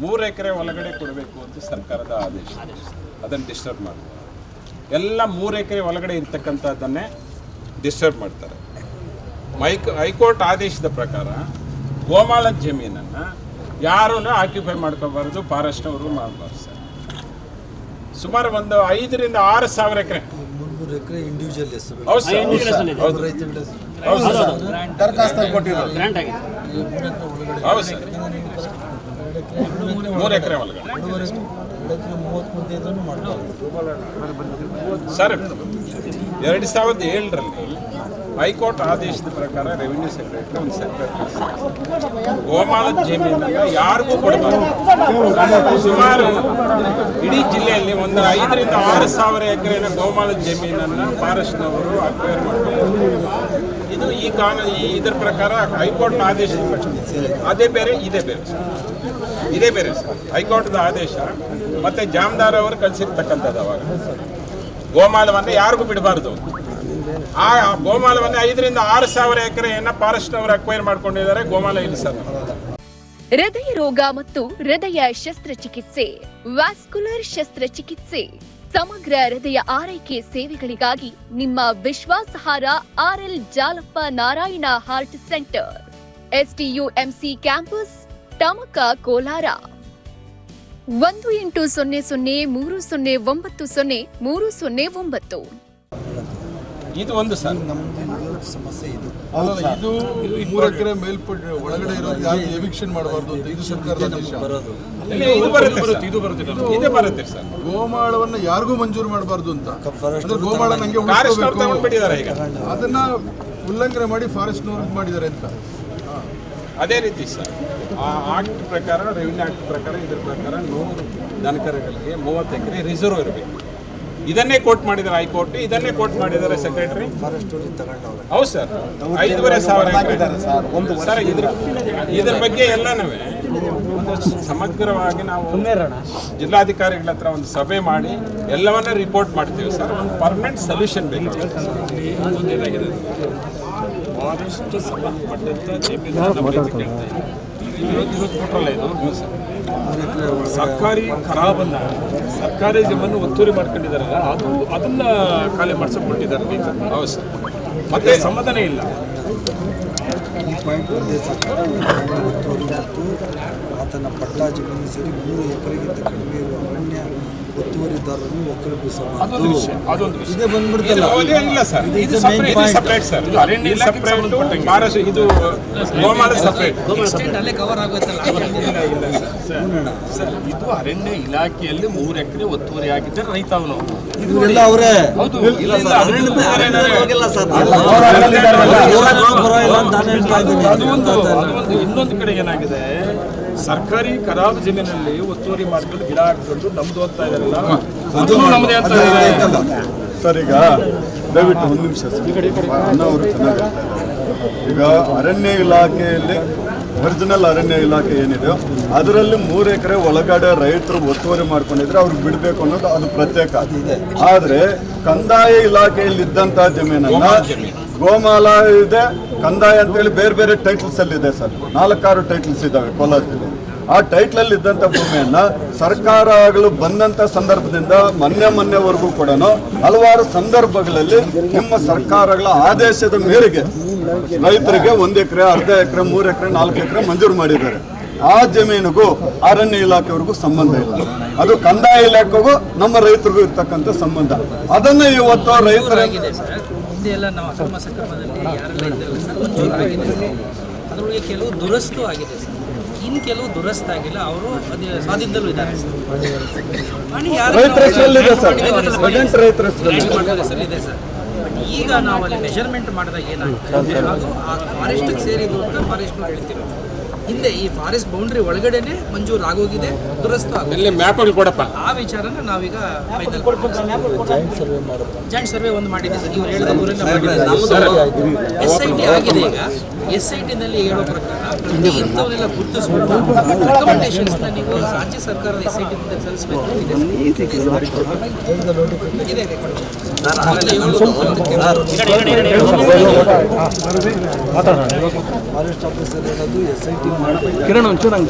3 ಎಕರೆ ಒಳಗಡೆ ಕೊಡಬೇಕು ಅಂತ ಸರ್ಕಾರದ ಆದೇಶ. ಅದನ್ನು ಡಿಸ್ಟರ್ಬ್ ಮಾಡ್ತಾರೆ. ಎಲ್ಲ 3 ಎಕರೆ ಒಳಗಡೆ ಇರ್ತಕ್ಕಂಥದ್ದನ್ನೇ ಡಿಸ್ಟರ್ಬ್ ಮಾಡ್ತಾರೆ. ಹೈಕೋರ್ಟ್ ಆದೇಶದ ಪ್ರಕಾರ ಗೋಮಾಳ ಜಮೀನನ್ನು ಯಾರೂ ಆಕ್ಯುಪೈ ಮಾಡ್ಕೋಬಾರ್ದು, ಫಾರೆಸ್ಟ್ನವರು ಮಾಡಬಾರ್ದು ಸರ್. ಸುಮಾರು ಒಂದು 5 ರಿಂದ 6 ಸಾವಿರ ಎಕರೆ. 3 ಎಕರೆ ಇಂಡಿವಿಜುವಲ್ ಹೆಸರು. ಹೌದು ಸರ್, ಹೌದು ಸರ್, 3 ಎಕರೆ ಒಳಗಡೆ ಸರ್. 2007ರಲ್ಲಿ ಹೈಕೋರ್ಟ್ ಆದೇಶದ ಪ್ರಕಾರ ರೆವಿನ್ಯೂ ಸೆಕ್ರೆಟರಿ ಒಂದು ಸೆಕ್ರೆಟರಿ ಗೋಮಾಳದ ಜಮೀನನ್ನು ಯಾರಿಗೂ ಕೊಡಬಾರ್ದು. ಸುಮಾರು ಇಡೀ ಜಿಲ್ಲೆಯಲ್ಲಿ ಒಂದು 5 ರಿಂದ 6 ಸಾವಿರ ಎಕರೆನ ಗೋಮಾಳದ ಜಮೀನನ್ನು ಫಾರೆಸ್ಟ್ನವರು ಅಕ್ವೈರ್ ಮಾಡ್ತಾರೆ. ಇದು ಇದರ ಪ್ರಕಾರ ಹೈಕೋರ್ಟ್ ಆದೇಶ. ಅದೇ ಬೇರೆ, ಇದೇ ಬೇರೆ ಸರ್, ಇದೇ ಬೇರೆ ಸರ್. ಹೈಕೋರ್ಟ್ದ ಆದೇಶ ಮತ್ತು ಜಾಮದಾರ್ ಅವರು ಕಳಿಸಿರ್ತಕ್ಕಂಥದ್ದು. ಅವಾಗ ಗೋಮಾಳವನ್ನು ಯಾರಿಗೂ ಬಿಡಬಾರ್ದು. ಆ ಗೋಮಾಳವನ್ನು 5 ರಿಂದ 6 ಸಾವಿರ ಎಕರೆಯನ್ನು ಫಾರೆಸ್ಟ್ ಅವರು ಅಕ್ವೈರ್ ಮಾಡ್ಕೊಂಡಿದ್ದಾರೆ. ಗೋಮಾಳ ಇಲ್ಲಿ ಸರ್. ಹೃದಯ ರೋಗ ಮತ್ತು ಹೃದಯ ಶಸ್ತ್ರಚಿಕಿತ್ಸೆ, ವ್ಯಾಸ್ಕ್ಯುಲರ್ ಶಸ್ತ್ರಚಿಕಿತ್ಸೆ, ಸಮಗ್ರ ಹೃದಯ ಆರೈಕೆ ಸೇವೆಗಳಿಗಾಗಿ ನಿಮ್ಮ ವಿಶ್ವಾಸಾರ್ಹ RL Jalappa Narayana heart centre, STUMC campus, Tamaka, Kolar. 180030090309. ಇದು ಒಂದು ಸರ್ ಸಮಸ್ಯೆ ಇದು. ಇದು 3 ಎಕರೆ ಮೇಲ್ಪಟ್ಟು ಒಳಗಡೆ ಇರೋದು ಯಾರು ಎವಿಕ್ಷನ್ ಮಾಡಬಾರ್ದು ಅಂತ ಇದು ಸರ್ಕಾರದ ಆದೇಶ. ಇದು ಬರುತ್ತೆ ಸರ್. ಗೋಮಾಳವನ್ನ ಯಾರಿಗೂ ಮಂಜೂರು ಮಾಡಬಾರ್ದು ಅಂತ. ಅಂದ್ರೆ ಗೋಮಾಳ ನಂಗೆ ಅದನ್ನ ಉಲ್ಲಂಘನೆ ಮಾಡಿ ಫಾರೆಸ್ಟ್ನವ್ರು ಮಾಡಿದ್ದಾರೆ ಅಂತ. ಅದೇ ರೀತಿ ಸರ್, ಆ ಆಕ್ಟ್ ಪ್ರಕಾರ, ರೆವಿನ್ಯೂ ಆಕ್ಟ್ ಪ್ರಕಾರ, ಇದ್ರ ಪ್ರಕಾರ 100 ದನಕರುಗಳಿಗೆ 30 ಎಕರೆ ರಿಸರ್ವ್ ಇರಬೇಕು. ಇದನ್ನೇ ಕೋಟ್ ಮಾಡಿದ್ದಾರೆ ಹೈಕೋರ್ಟ್, ಇದನ್ನೇ ಕೋಟ್ ಮಾಡಿದ್ದಾರೆ ಸೆಕ್ರೆಟರಿ. ಹೌದು ಸರ್, 5,500 ಎಕರೆ ಸರ್. ಇದ್ರ ಬಗ್ಗೆ ಎಲ್ಲನೂ ಒಂದು ಸಮಗ್ರವಾಗಿ ನಾವು ಜಿಲ್ಲಾಧಿಕಾರಿಗಳ ಹತ್ರ ಒಂದು ಸಭೆ ಮಾಡಿ ಎಲ್ಲವನ್ನ ರಿಪೋರ್ಟ್ ಮಾಡ್ತೀವಿ ಸರ್. ಒಂದು ಪರ್ಮನೆಂಟ್ ಸೊಲ್ಯೂಷನ್ ಬೇಕು. ಫಾರೆಸ್ಟ್ ಸಂಬಂಧಪಟ್ಟಂತ ಸರ್ಕಾರಿ ಖರಾಬನ್ನ, ಸರ್ಕಾರಿ ಜಮೀನು ಒತ್ತುವರಿ ಮಾಡ್ಕೊಂಡಿದ್ದಾರಲ್ಲ, ಅದನ್ನ ಖಾಲಿ ಮಾಡಿಸ್ಕೊಟ್ಟಿದ್ದಾರೆ ರೈತರು. ಹೌದು ಸರ್, ಮತ್ತೆ ಸಮಾಧಾನ ಇಲ್ಲ. ಈ ಪಾಯಿಂಟ್ ಒಂದೇ ಒತ್ತುವರಿ ಮತ್ತು ಆತನ ಪಟ್ಟಾ ಜಮೀನು ಸೇರಿ 3 ಎಕರೆಗಿಂತ ಕಡಿಮೆ ಇರುವ ಅರಣ್ಯ ಒತ್ತುವರಿದಾರರನ್ನು ಒಕ್ಕಲೆಬ್ಬಿಸಬಾರದು. ಇದೇ ಬಂದ್ಬಿಡ್ತಲ್ಲ. ಇಲ್ಲ ಸರ್, ಇದು ಸಪರೇಟ್ ಸರ್. ಇದು ಅರಣ್ಯ ಸಪರೇಟ್, ಇದು ಗೋಮಾಳ ಸಪರೇಟ್. ಅಲ್ಲೇ ಕವರ್ ಆಗುತ್ತಲ್ಲ. ಸರ್, ಇದು ಅರಣ್ಯ ಇಲಾಖೆಯಲ್ಲಿ 3 ಎಕರೆ ಒತ್ತುವರಿ ಆಗಿದ್ದರೆ ರೈತ ಅವನು. ಇದೆಲ್ಲ ಅವರೇ. ಇನ್ನೊಂದು ಕಡೆ ಏನಾಗಿದೆ, ಸರ್ಕಾರಿ ಖರಾಬ್ ಜಮೀನಲ್ಲಿ ಒತ್ತುವರಿ ಮಾಡ್ಕೊಂಡು ಗಿಡ ಹಾಕೊಂಡು ನಮ್ದು ಹೋಗ್ತಾ ಇದಾರಲ್ಲ, ಅದು ನಮ್ಮದೇ ಅಂತ ಇದೆ ಸರ್. ಈಗ ದಯವಿಟ್ಟು 1 ನಿಮಿಷ ಅವರು ಚೆನ್ನಾಗಿ ಈಗ ಅರಣ್ಯ ಇಲಾಖೆಯಲ್ಲಿ ಒರಿಜಿನಲ್ ಅರಣ್ಯ ಇಲಾಖೆ ಏನಿದೆ ಅದರಲ್ಲಿ 3 ಎಕರೆ ಒಳಗಡೆ ರೈತರು ಒತ್ತುವರಿ ಮಾಡ್ಕೊಂಡಿದ್ರೆ ಅವ್ರಿಗೆ ಬಿಡಬೇಕು ಅನ್ನೋದು ಅದು ಪ್ರತ್ಯೇಕ. ಆದರೆ ಕಂದಾಯ ಇಲಾಖೆಯಲ್ಲಿ ಇದ್ದಂಥ ಜಮೀನನ್ನ ಗೋಮಾಳ ಇದೆ, ಕಂದಾಯ ಅಂತೇಳಿ ಬೇರೆ ಬೇರೆ ಟೈಟಲ್ಸ್ ಅಲ್ಲಿ ಇದೆ ಸರ್. 4-6 ಟೈಟಲ್ಸ್ ಇದ್ದಾವೆ ಕೋಲಾರ ಜಿಲ್ಲೆ. ಆ ಟೈಟ್ಲಲ್ಲಿ ಇದ್ದಂಥ ಭೂಮಿಯನ್ನ ಸರ್ಕಾರಗಳು ಬಂದಂಥ ಸಂದರ್ಭದಿಂದ ಮೊನ್ನೆವರೆಗೂ ಕೂಡ ಹಲವಾರು ಸಂದರ್ಭಗಳಲ್ಲಿ ನಿಮ್ಮ ಸರ್ಕಾರಗಳ ಆದೇಶದ ಮೇರೆಗೆ ರೈತರಿಗೆ 1 ಎಕರೆ, ಅರ್ಧ ಎಕರೆ, 3 ಎಕರೆ, 4 ಎಕರೆ ಮಂಜೂರು ಮಾಡಿದ್ದಾರೆ. ಆ ಜಮೀನಿಗೂ ಅರಣ್ಯ ಇಲಾಖೆವರೆಗೂ ಸಂಬಂಧ ಇಲ್ಲ. ಅದು ಕಂದಾಯ ಇಲಾಖೆಗೂ ನಮ್ಮ ರೈತರಿಗೂ ಇರ್ತಕ್ಕಂಥ ಸಂಬಂಧ. ಅದನ್ನು ಇವತ್ತು ರೈತರ ಹಿಂದೆ ಎಲ್ಲ ನಾವು ಅಕ್ರಮ ಸಕ್ರಮದಲ್ಲಿ ಯಾರೆಲ್ಲ ಇದ್ದಲ್ಲ ಸರ್, ಮಂಜೂರು ಆಗಿದೆ ಸರ್. ಅದರೊಳಗೆ ಕೆಲವು ದುರಸ್ತು ಆಗಿದೆ ಸರ್, ಇನ್ನು ಕೆಲವು ದುರಸ್ತಾಗಿಲ್ಲ. ಅವರು ಅದೇ ಸ್ವಾಧೀನದಲ್ಲೂ ಇದ್ದಾರೆ ಸರ್. ಇದೆ ಸರ್. ಬಟ್ ಈಗ ನಾವು ಅಲ್ಲಿ ಮೆಜರ್ಮೆಂಟ್ ಮಾಡಿದಾಗ ಏನಾಗ್ತದೆ, ಅದು ಆ ಫಾರೆಸ್ಟ್ಗೆ ಸೇರಿದ್ದು ಅಂತ ಫಾರೆಸ್ಟ್ನವ್ರು ಹೇಳ್ತಿರೋ. ಹಿಂದೆ ಈ ಫಾರೆಸ್ಟ್ ಬೌಂಡ್ರಿ ಒಳಗಡೆನೆ ಮಂಜೂರು ಆಗೋಗಿದೆ, ದುರಸ್ತು ಆಗೋಗಿದೆ. ಆ ವಿಚಾರನ ನಾವೀಗ ಫೈನಲ್ ಜಾಯಿಂಟ್ ಸರ್ವೆ ಒಂದು ಮಾಡಿದ್ದೀವಿ ಸರ್. ಇವ್ರು ಹೇಳಿದ ಊರೆಲ್ಲ SIT ಆಗಿದೆ. ಈಗ SIT ನಲ್ಲಿ ಹೇಳೋ ಪ್ರಕಾರ ಇಂಥವನ್ನೆಲ್ಲ ಗುರುತಿಸ್ಬಿಟ್ಟು ರೆಕಮೆಂಡೇಶನ್ಸ್ನ ನೀವು ರಾಜ್ಯ ಸರ್ಕಾರದ SIT ಮುಂದೆ ಸಲ್ಲಿಸಬೇಕು. ಇದೆ ಫಾರೆಸ್ಟ್ ಆಫೀಸರ್ ಹೇಳೋದು SIT ಮಾಡಬೇಕು,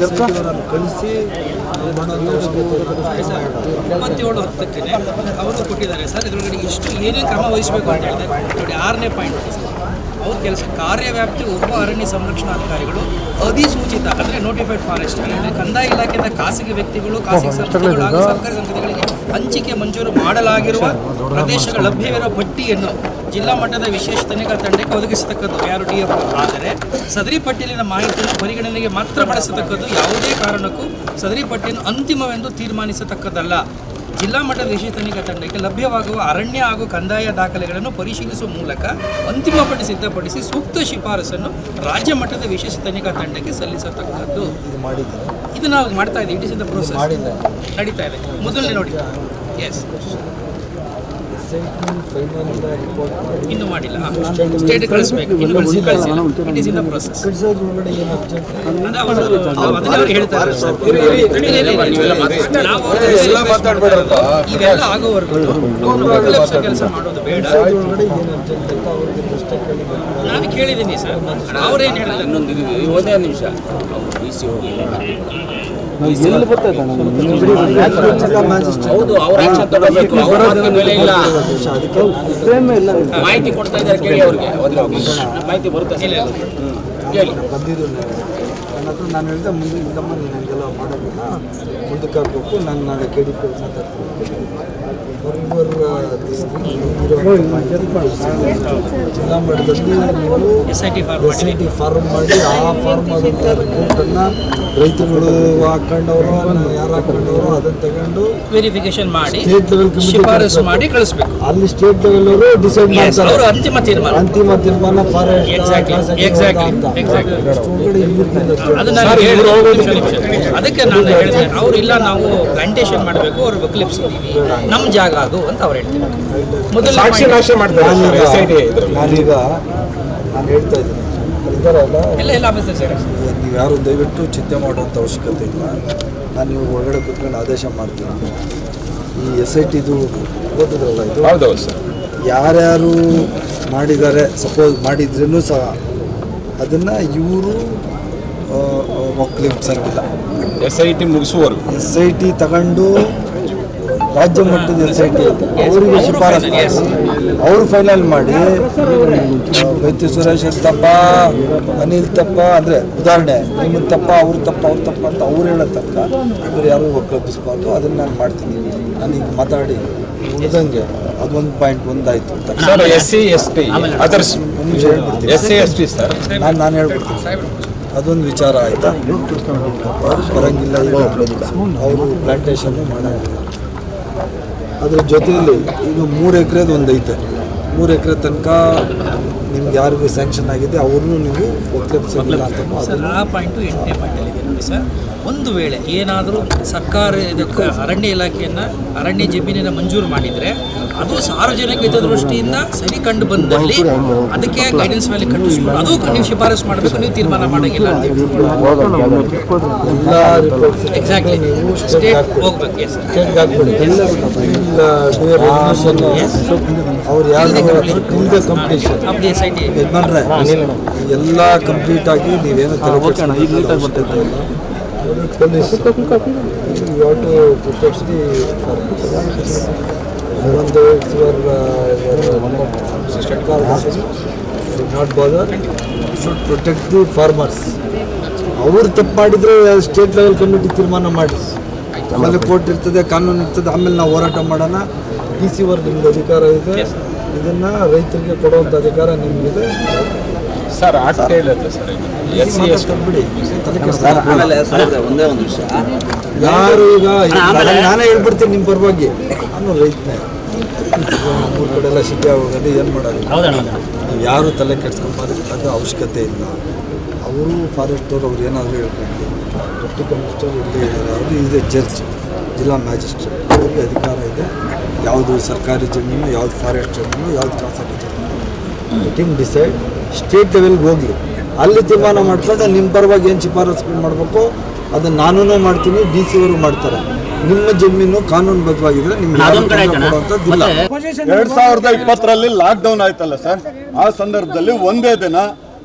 ಕಳಿಸಿ 27/10 ಅವರು ಕೊಟ್ಟಿದ್ದಾರೆ ಸರ್. ಇದರೊಳಗಡೆ ಎಷ್ಟು ಏನೇನು ಕ್ರಮ ವಹಿಸಬೇಕು ಅಂತ ಹೇಳಿದ್ರೆ ನೋಡಿ 6ನೇ ಪಾಯಿಂಟ್ ಸರ್, ಅವ್ರ ಕೆಲಸ ಕಾರ್ಯವ್ಯಾಪ್ತಿ ಒಬ್ಬ ಅರಣ್ಯ ಸಂರಕ್ಷಣಾಧಿಕಾರಿಗಳು ಅಧಿಸೂಚಿತ ಅಂದರೆ ನೋಟಿಫೈಡ್ ಫಾರೆಸ್ಟ್ ಅಂದರೆ ಕಂದಾಯ ಇಲಾಖೆಯಿಂದ ಖಾಸಗಿ ವ್ಯಕ್ತಿಗಳು, ಖಾಸಗಿ ಸಂಸ್ಥೆಗಳು ಹಾಗೂ ಸರ್ಕಾರಿ ಸಂಸ್ಥೆಗಳಿಗೆ ಹಂಚಿಕೆ ಮಂಜೂರು ಮಾಡಲಾಗಿರುವ ಪ್ರದೇಶಗಳ ಲಭ್ಯವಿರುವ ಪಟ್ಟಿಯನ್ನು ಜಿಲ್ಲಾ ಮಟ್ಟದ ವಿಶೇಷ ತನಿಖಾ ತಂಡಕ್ಕೆ ಒದಗಿಸತಕ್ಕದ್ದು ಯಾರು DF. ಆದರೆ ಸದರಿ ಪಟ್ಟಿಯಲ್ಲಿನ ಮಾಹಿತಿಯನ್ನು ಪರಿಗಣನೆಗೆ ಮಾತ್ರ ಬಳಸತಕ್ಕದ್ದು, ಯಾವುದೇ ಕಾರಣಕ್ಕೂ ಸದರಿ ಪಟ್ಟಿಯನ್ನು ಅಂತಿಮವೆಂದು ತೀರ್ಮಾನಿಸತಕ್ಕದ್ದಲ್ಲ. ಜಿಲ್ಲಾ ಮಟ್ಟದ ವಿಶೇಷ ತನಿಖಾ ತಂಡಕ್ಕೆ ಲಭ್ಯವಾಗುವ ಅರಣ್ಯ ಹಾಗೂ ಕಂದಾಯ ದಾಖಲೆಗಳನ್ನು ಪರಿಶೀಲಿಸುವ ಮೂಲಕ ಅಂತಿಮ ಪಟ್ಟಿ ಸಿದ್ಧಪಡಿಸಿ ಸೂಕ್ತ ಶಿಫಾರಸನ್ನು ರಾಜ್ಯ ಮಟ್ಟದ ವಿಶೇಷ ತನಿಖಾ ತಂಡಕ್ಕೆ ಸಲ್ಲಿಸತಕ್ಕದ್ದು. ಇದು ನಾವು ಮಾಡ್ತಾ ಇದ್ದೀವಿ. It is in the process, ನಡೀತಾ ಇದೆ. ಮೊದಲನೇ ನೋಡಿ ಎಸ್ ಇನ್ನೂ ಮಾಡಿಲ್ಲ, ಸ್ಟೇಟ್ ಕಳಿಸ್ಬೇಕು, ಇನ್ನೂ ಕಳಿಸಿಲ್ಲ. It is in the process. ಅದನ್ನ ಹೇಳ್ತಾರೆ ಸರ್. ನಾವು ಇವೆಲ್ಲ ಆಗೋವರೆಗೂ ಕೆಲಸ ಮಾಡೋದು ಬೇಡ. ನಾನು ಕೇಳಿದ್ದೀನಿ ಸರ್, ಅವ್ರೇನು ಹೇಳಿದ್ದಾರೆ ಒಂದೇ ನಿಮಿಷ ಹೌದು, ಅವ್ರ ಆಕ್ಷನ್ ತಗೋಬೇಕು. ಅವ್ರ ಬೆಲೆ ಇಲ್ಲ, ಮಾಹಿತಿ ಕೊಡ್ತಾ ಇದ್ದಾರೆ, ಕೇಳಿ ಅವ್ರಿಗೆ ಮಾಹಿತಿ ಬರುತ್ತೆ. ಕೇಳಿ ಬಂದಿದ್ದು ನನ್ನ ಹತ್ರ ನಾನು ಹೇಳಿದೆ, ಮುಂದೆ ಇಂದಮ್ಮ ನೀನು ಹಂಗೆಲ್ಲ ಮಾಡೋದಿಲ್ಲ, ಮುಂದಕ್ಕೆ ಹಾಕಬೇಕು, ನಾನು ನಾಳೆ KDP ಮಾತಾಡ್ತೀನಿ. ಜಿಲ್ಲಾ ಮಟ್ಟದಲ್ಲಿ ನೀವು SIT ಫಾರ್ಮ್ ಮಾಡಿ ಆ ಫಾರ್ಮ್ ಆದಂಥ ರಿಪೋರ್ಟನ್ನು ರೈತರುಗಳು ಹಾಕೊಂಡವರು ಯಾರು ಹಾಕೊಂಡವರು ಅದನ್ನು ತಗೊಂಡು ವೆರಿಫಿಕೇಶನ್ ಮಾಡಿ ಸ್ಟೇಟ್ ಲೆವೆಲ್ ಶಿಫಾರಸು ಮಾಡಿ ಕಳಿಸ್ಬೇಕು. ಅಲ್ಲಿ ಸ್ಟೇಟ್ ಲೆವೆಲ್ ಅವರು ಡಿಸೈಡ್ ಮಾಡ್ತಾರೆ, ಅವರು ಅಂತಿಮ ತೀರ್ಮಾನ ಅದಕ್ಕೆ ನಾನು ಹೇಳಿದೆ, ಅವ್ರು ಇಲ್ಲ ನಾವು ಪ್ಲಾಂಟೇಶನ್ ಮಾಡಬೇಕು, ಅವ್ರು ವಕ್ಲಿಪ್ಸಿದ್ದೀವಿ, ನಮ್ಮ ಜಾಗ ಅದು ಅಂತ ಅವ್ರು ಹೇಳ್ತೀನಿ. ಮೊದಲು ನಾನೀಗ ನಾನು ಹೇಳ್ತಾ ಇದ್ದೀನಿ, ಇದ್ದಾರಲ್ಲ ಎಲ್ಲ ಆಫೀಸರ್ ಸರ್, ನೀವು ಯಾರು ದಯವಿಟ್ಟು ಚಿಂತೆ ಮಾಡುವಂಥ ಅವಶ್ಯಕತೆ ಇಲ್ಲ. ನಾನು ನೀವು ಒಳಗಡೆ ಕೂತ್ಕೊಂಡು ಆದೇಶ ಮಾಡ್ತೀನಿ. ಈ SIT ಇದು ಗೊತ್ತಿದ್ರಲ್ಲ, ಇದು ಹೌದೌದು ಸರ್, ಯಾರ್ಯಾರು ಮಾಡಿದ್ದಾರೆ, ಸಪೋಸ್ ಮಾಡಿದ್ರೂ ಸಹ ಅದನ್ನು ಇವರು ಒಕ್ಕಲಿಪ್ಸಂಗಿಲ್ಲ. SIT ಮುಗಿಸುವವರೆಗೂ SIT ತಗೊಂಡು ರಾಜ್ಯ ಮಟ್ಟದ SIT ಅವರಿಗೆ ಶಿಫಾರಸು ಮಾಡಿ ಅವರು ಫೈನಲ್ ಮಾಡಿ ವೈದ್ಯ ಸುರೇಶ್ ತಪ್ಪ, ಅನಿಲ್ ತಪ್ಪ, ಅಂದರೆ ಉದಾಹರಣೆ ನಿಮ್ಮದು ತಪ್ಪ, ಅವ್ರ ತಪ್ಪ, ಅವ್ರ ತಪ್ಪ ಅಂತ ಅವ್ರು ಹೇಳೋ ತನಕ ಇವರು ಯಾರು ಒಕ್ಕಲಿಸ್ಬಾರ್ದು. ಅದನ್ನು ನಾನು ಮಾಡ್ತೀನಿ. ನಾನೀಗ ಮಾತಾಡಿ ಉಳಿದಂಗೆ ಅದೊಂದು ಪಾಯಿಂಟ್ ಒಂದಾಯಿತು ಅಂತ ಸರ್. SC ST ಅದರ್ಸ್ ಹೇಳ್ಬಿಡ್ತೀನಿ. SC ST ಸರ್, ನಾನು ಹೇಳ್ಬಿಡ್ತೀನಿ. ಅದೊಂದು ವಿಚಾರ ಆಯಿತಾ, ಬರೋಂಗಿಲ್ಲ, ಅವರು ಪ್ಲಾಂಟೇಶನ್ನು ಮಾಡೋಂಗಿಲ್ಲ. ಅದ್ರ ಜೊತೆಯಲ್ಲಿ ಈಗ 3 ಎಕರೆದು ಒಂದು ಐತೆ, 3 ಎಕರೆ ತನಕ ನಿಮ್ಗೆ ಯಾರಿಗೂ ಸ್ಯಾಂಕ್ಷನ್ ಆಗಿದೆ ಅವ್ರನ್ನೂ ನೀವು ಒಕ್ಕಲಿಪ್ಸಿಲ್ಲ ಅಂತ ಸರ್. ಆ ಪಾಯಿಂಟು 8ನೇ ಪಾಯಿಂಟಲ್ಲಿ ಇದೆ ನೋಡಿ ಸರ್. ಒಂದು ವೇಳೆ ಏನಾದರೂ ಸರ್ಕಾರ ಇದಕ್ಕೆ ಅರಣ್ಯ ಇಲಾಖೆಯನ್ನು ಅರಣ್ಯ ಜಮೀನಿನ ಮಂಜೂರು ಮಾಡಿದರೆ ಅದು ಸಾರ್ವಜನಿಕ ಹಿತದೃಷ್ಟಿಯಿಂದ ಸರಿ ಕಂಡು ಬಂದಲ್ಲಿ ಅದಕ್ಕೆ ಗೈಡೆನ್ಸ್ ವ್ಯಾಲಿ ಕಟ್ಟಿಸ್ಕೊಂಡು ಅದು ನೀವು ಶಿಫಾರಸು ಮಾಡಬೇಕು, ನೀವು ತೀರ್ಮಾನ ಮಾಡೋಂಗಿಲ್ಲ ಅಂತ ಎಲ್ಲ ರಿಪೋರ್ಟ್ಸ್ ಎಕ್ಸಾಕ್ಟ್ಲಿ ಸ್ಟೇಟ್ ಹೋಗ್ಬೇಕು ಸರ್. ಸ್ಟೇಟ್ಗೆ ಹಾಕ್ಬಿಡಿ. ಅವ್ರು ಯಾರು ನಿಮ್ಮದೇ ಕಂಪ್ಲೀಷನ್ ನಮ್ಮದು SIT ಯಜಮಾನ್ರೆ ಎಲ್ಲ ಕಂಪ್ಲೀಟ್ ಆಗಿ ನೀವೇನು ಪೊಲೀಸ್ ಒಂದು not bother should protect the farmers. ಅವ್ರು ತಪ್ಪು ಮಾಡಿದರೆ ಸ್ಟೇಟ್ ಲೆವೆಲ್ ಕಮಿಟಿ ತೀರ್ಮಾನ ಮಾಡಿ, ಆಮೇಲೆ ಕೋರ್ಟ್ ಇರ್ತದೆ, ಕಾನೂನು ಇರ್ತದೆ, ಆಮೇಲೆ ನಾವು ಹೋರಾಟ ಮಾಡೋಣ. DC ವರ್ಗ ನಿಮ್ಗೆ ಅಧಿಕಾರ ಇದೆ, ಇದನ್ನು ರೈತರಿಗೆ ಕೊಡುವಂಥ ಅಧಿಕಾರ ನಿಮಗಿದೆ ಸರ್. ಆಗ್ತಾ ಇಲ್ಲ ಸರ್, SC ST ಬಿಡಿ. ಒಂದೇ ಒಂದು ವಿಷಯ, ಯಾರು ಈಗ ನಾನೇ ಹೇಳ್ಬಿಡ್ತೀನಿ ನಿಮ್ಮ ಪರವಾಗಿ, ನಾನು ರೈತನೇ. 3 ಕಡೆ ಎಲ್ಲ ಸಿಟಿ ಆಗೋದು ಏನು ಮಾಡೋದು, ನೀವು ಯಾರು ತಲೆ ಕೆಡ್ಸ್ಕೊಂಬಾರ್ದು ಅವಶ್ಯಕತೆ ಇಲ್ಲ. ಅವರು ಫಾರೆಸ್ಟವ್ರು ಅವ್ರು ಏನಾದರೂ ಹೇಳ್ಕೊಂಡು ಡೆಪ್ಟಿ ಕಮಿಷನರ್ ಇಲ್ಲೇ ಇದ್ದಾರೆ, ಅವರು ಇದೆ ಜಡ್ಜ್, ಜಿಲ್ಲಾ ಮ್ಯಾಜಿಸ್ಟ್ರೇಟ್, ಅವ್ರಿಗೆ ಅಧಿಕಾರ ಇದೆ. ಯಾವುದು ಸರ್ಕಾರಿ ಜಮೀನು, ಯಾವುದು ಫಾರೆಸ್ಟ್ ಜಮೀನು, ಯಾವುದು ಖಾಸಗಿ ಜಮೀನು, ಇಟ್ ಇನ್ ಡಿಸೈಡ್. ಸ್ಟೇಟ್ ಲೆವೆಲ್ಗೆ ಹೋಗಲಿ, ಅಲ್ಲಿ ತೀರ್ಮಾನ ಮಾಡ್ಕೊಂಡು ನಿಮ್ಮ ಪರವಾಗಿ ಏನು ಶಿಫಾರಸು ಮಾಡಬೇಕು ಅದನ್ನು ನಾನು ಮಾಡ್ತೀನಿ, DC ಅವರು ಮಾಡ್ತಾರೆ. ನಿಮ್ಮ ಜಮೀನು ಕಾನೂನುಬದ್ಧವಾಗಿದ್ರೆ ನಿಮ್ಗೆ ಕೊಡುವಂಥದ್ದಿಲ್ಲ. 2020ರಲ್ಲಿ ಲಾಕ್ಡೌನ್ ಆಯ್ತಲ್ಲ ಸರ್, ಆ ಸಂದರ್ಭದಲ್ಲಿ ಒಂದೇ ದಿನ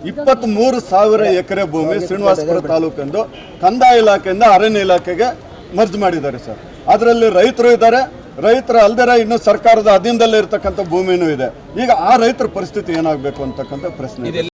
23,000 ಎಕರೆ ಭೂಮಿ ಶ್ರೀನಿವಾಸಪುರ ತಾಲೂಕೆಂದು ಕಂದಾಯ ಇಲಾಖೆಯಿಂದ ಅರಣ್ಯ ಇಲಾಖೆಗೆ ಮರ್ಜ್ ಮಾಡಿದ್ದಾರೆ ಸರ್. ಅದರಲ್ಲಿ ರೈತರು ಇದ್ದಾರೆ, ರೈತರು ಅಲ್ದರ ಇನ್ನು ಸರ್ಕಾರದ ಅಧೀನದಲ್ಲೇ ಇರತಕ್ಕಂಥ ಭೂಮಿನೂ ಇದೆ. ಈಗ ಆ ರೈತರ ಪರಿಸ್ಥಿತಿ ಏನಾಗಬೇಕು ಅಂತಕ್ಕಂಥ ಪ್ರಶ್ನೆ ಇದೆ.